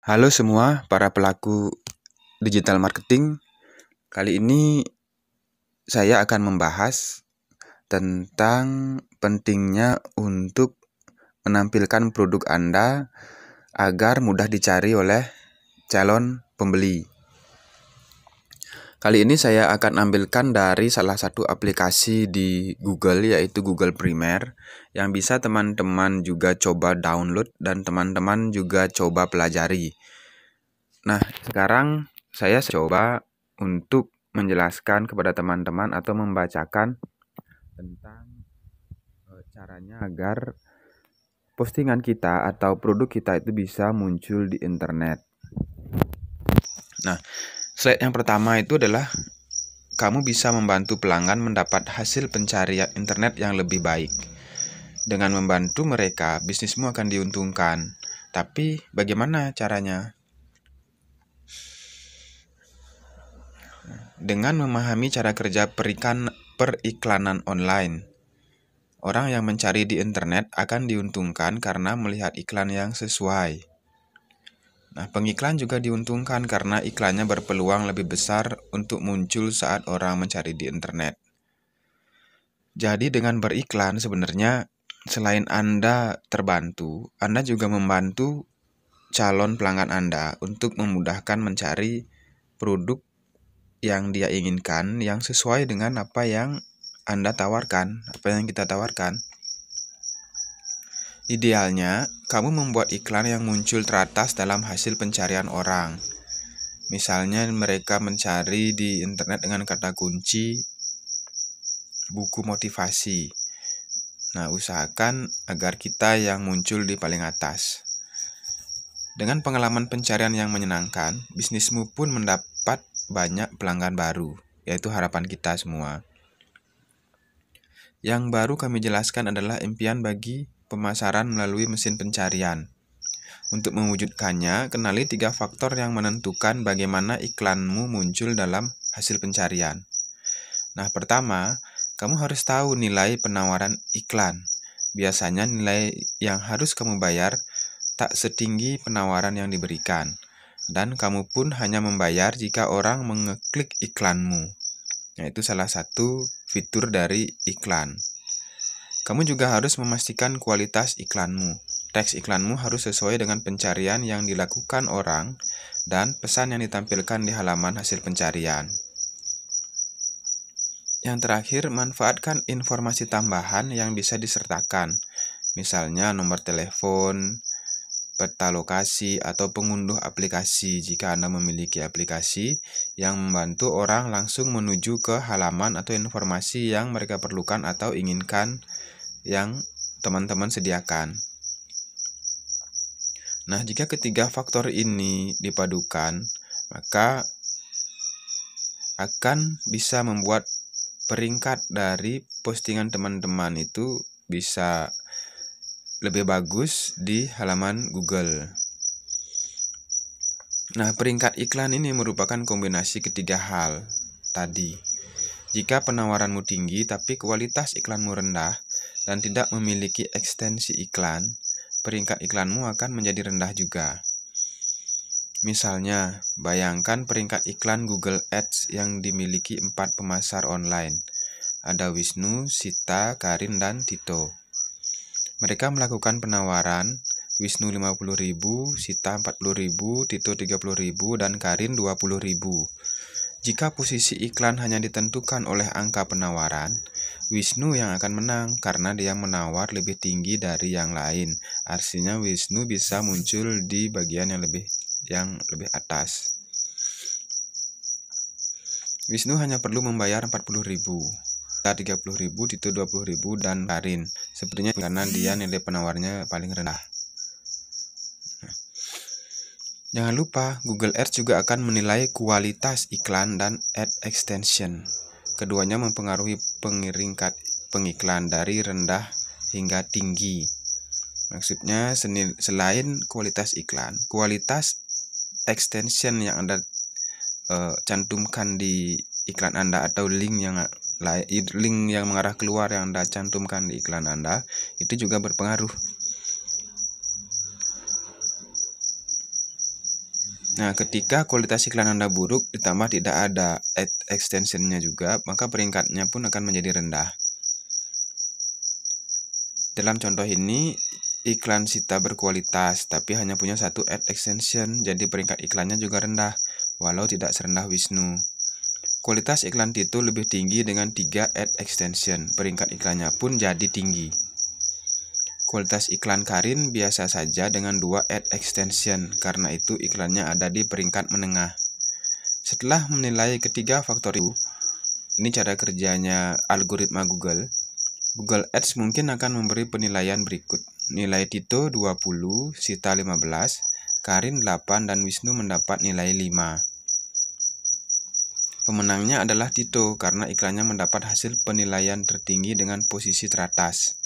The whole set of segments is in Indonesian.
Halo semua para pelaku digital marketing. Kali ini saya akan membahas tentang pentingnya untuk menampilkan produk Anda agar mudah dicari oleh calon pembeli. Kali ini saya akan ambilkan dari salah satu aplikasi di Google, yaitu Google Primer, yang bisa teman-teman juga coba download dan teman-teman juga coba pelajari. Nah, sekarang saya coba untuk menjelaskan kepada teman-teman atau membacakan tentang caranya agar postingan kita atau produk kita itu bisa muncul di internet. Nah, slide yang pertama itu adalah kamu bisa membantu pelanggan mendapat hasil pencarian internet yang lebih baik. Dengan membantu mereka, bisnismu akan diuntungkan. Tapi bagaimana caranya? Dengan memahami cara kerja periklanan online, orang yang mencari di internet akan diuntungkan karena melihat iklan yang sesuai. Nah, pengiklan juga diuntungkan karena iklannya berpeluang lebih besar untuk muncul saat orang mencari di internet. Jadi dengan beriklan sebenarnya selain Anda terbantu, Anda juga membantu calon pelanggan Anda untuk memudahkan mencari produk yang dia inginkan, yang sesuai dengan apa yang Anda tawarkan, apa yang kita tawarkan. Idealnya, kamu membuat iklan yang muncul teratas dalam hasil pencarian orang. Misalnya mereka mencari di internet dengan kata kunci buku motivasi. Nah, usahakan agar kita yang muncul di paling atas. Dengan pengalaman pencarian yang menyenangkan, bisnismu pun mendapat banyak pelanggan baru, yaitu harapan kita semua. Yang baru kami jelaskan adalah impian bagi pemasaran melalui mesin pencarian. Untuk mewujudkannya, kenali 3 faktor yang menentukan bagaimana iklanmu muncul dalam hasil pencarian. Nah, pertama, kamu harus tahu nilai penawaran iklan. Biasanya nilai yang harus kamu bayar tak setinggi penawaran yang diberikan. Dan kamu pun hanya membayar jika orang mengeklik iklanmu. Nah, itu salah satu fitur dari iklan. Kamu juga harus memastikan kualitas iklanmu. Teks iklanmu harus sesuai dengan pencarian yang dilakukan orang dan pesan yang ditampilkan di halaman hasil pencarian. Yang terakhir, manfaatkan informasi tambahan yang bisa disertakan. Misalnya nomor telepon, peta lokasi, atau pengunduh aplikasi jika Anda memiliki aplikasi yang membantu orang langsung menuju ke halaman atau informasi yang mereka perlukan atau inginkan yang teman-teman sediakan. Nah, jika ketiga faktor ini dipadukan, maka akan bisa membuat peringkat dari postingan teman-teman itu bisa lebih bagus di halaman Google. Nah, peringkat iklan ini merupakan kombinasi ketiga hal tadi. Jika penawaranmu tinggi tapi kualitas iklanmu rendah dan tidak memiliki ekstensi iklan, peringkat iklanmu akan menjadi rendah juga. Misalnya, bayangkan peringkat iklan Google Ads yang dimiliki 4 pemasar online. Ada Wisnu, Sita, Karin, dan Tito. Mereka melakukan penawaran, Wisnu 50.000, Sita 40.000, Tito 30.000, dan Karin 20.000. Jika posisi iklan hanya ditentukan oleh angka penawaran, Wisnu yang akan menang karena dia menawar lebih tinggi dari yang lain. Artinya Wisnu bisa muncul di bagian yang lebih atas. Wisnu hanya perlu membayar 40.000, 30.000, Tito 20.000, dan Karin. Sepertinya karena dia nilai penawarnya paling rendah. Jangan lupa, Google Ads juga akan menilai kualitas iklan dan ad extension. Keduanya mempengaruhi peringkat pengiklan dari rendah hingga tinggi. Maksudnya, selain kualitas iklan, kualitas extension yang Anda cantumkan di iklan Anda atau link yang mengarah keluar yang Anda cantumkan di iklan Anda itu juga berpengaruh. Nah, ketika kualitas iklan Anda buruk ditambah tidak ada ad extension-nya juga, maka peringkatnya pun akan menjadi rendah. Dalam contoh ini, iklan Sita berkualitas, tapi hanya punya satu ad extension, jadi peringkat iklannya juga rendah, walau tidak serendah Wisnu. Kualitas iklan Tito lebih tinggi dengan 3 ad extension, peringkat iklannya pun jadi tinggi. Kualitas iklan Karin biasa saja dengan 2 ad extension, karena itu iklannya ada di peringkat menengah. Setelah menilai ketiga faktor itu, ini cara kerjanya algoritma Google. Google Ads mungkin akan memberi penilaian berikut. Nilai Tito 20, Sita 15, Karin 8, dan Wisnu mendapat nilai 5. Pemenangnya adalah Tito karena iklannya mendapat hasil penilaian tertinggi dengan posisi teratas.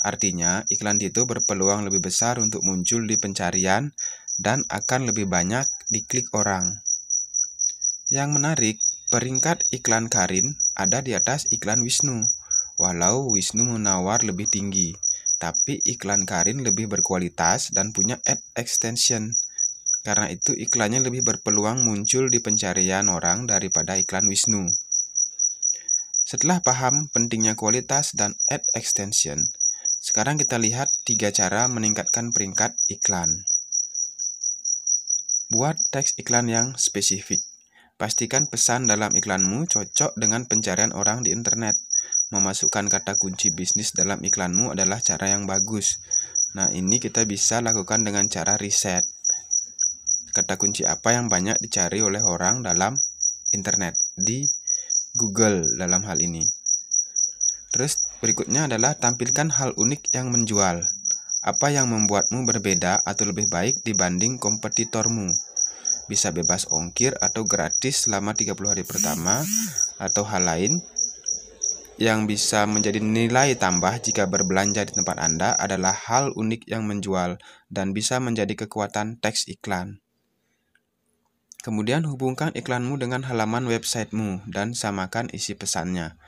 Artinya, iklan Tito berpeluang lebih besar untuk muncul di pencarian dan akan lebih banyak diklik orang. Yang menarik, peringkat iklan Karin ada di atas iklan Wisnu. Walau Wisnu menawar lebih tinggi, tapi iklan Karin lebih berkualitas dan punya ad extension. Karena itu iklannya lebih berpeluang muncul di pencarian orang daripada iklan Wisnu. Setelah paham pentingnya kualitas dan ad extension, sekarang kita lihat 3 cara meningkatkan peringkat iklan. Buat teks iklan yang spesifik. Pastikan pesan dalam iklanmu cocok dengan pencarian orang di internet. Memasukkan kata kunci bisnis dalam iklanmu adalah cara yang bagus. Nah, ini kita bisa lakukan dengan cara riset. Kata kunci apa yang banyak dicari oleh orang dalam internet, di Google dalam hal ini. Terus berikutnya adalah tampilkan hal unik yang menjual. Apa yang membuatmu berbeda atau lebih baik dibanding kompetitormu. Bisa bebas ongkir atau gratis selama 30 hari pertama, atau hal lain yang bisa menjadi nilai tambah jika berbelanja di tempat Anda adalah hal unik yang menjual dan bisa menjadi kekuatan teks iklan. Kemudian hubungkan iklanmu dengan halaman websitemu dan samakan isi pesannya.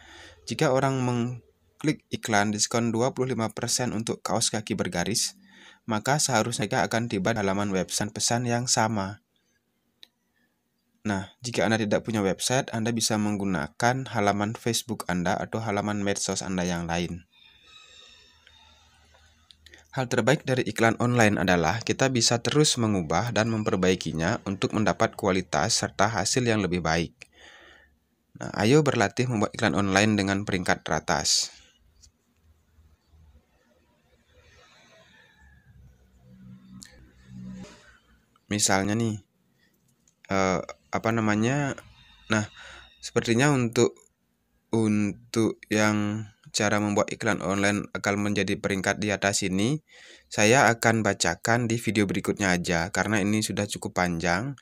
Jika orang mengklik iklan diskon 25% untuk kaos kaki bergaris, maka seharusnya mereka akan tiba di halaman website pesan yang sama. Nah, jika Anda tidak punya website, Anda bisa menggunakan halaman Facebook Anda atau halaman medsos Anda yang lain. Hal terbaik dari iklan online adalah kita bisa terus mengubah dan memperbaikinya untuk mendapat kualitas serta hasil yang lebih baik. Nah, ayo berlatih membuat iklan online dengan peringkat teratas. Misalnya nih, Nah, sepertinya untuk yang cara membuat iklan online akan menjadi peringkat di atas ini, saya akan bacakan di video berikutnya aja karena ini sudah cukup panjang.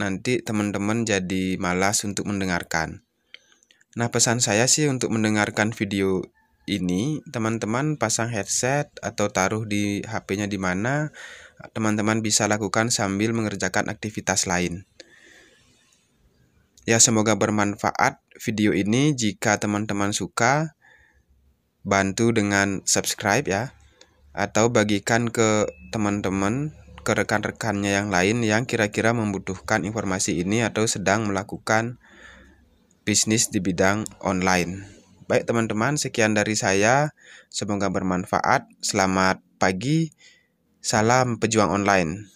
Nanti teman-teman jadi malas untuk mendengarkan. Nah, pesan saya sih untuk mendengarkan video ini, teman-teman pasang headset atau taruh di HP-nya di mana teman-teman bisa lakukan sambil mengerjakan aktivitas lain. Ya, semoga bermanfaat video ini. Jika teman-teman suka, bantu dengan subscribe ya, atau bagikan ke teman-teman, ke rekan-rekannya yang lain yang kira-kira membutuhkan informasi ini atau sedang melakukan bisnis di bidang online. Baik teman-teman, sekian dari saya. Semoga bermanfaat. Selamat pagi. Salam pejuang online.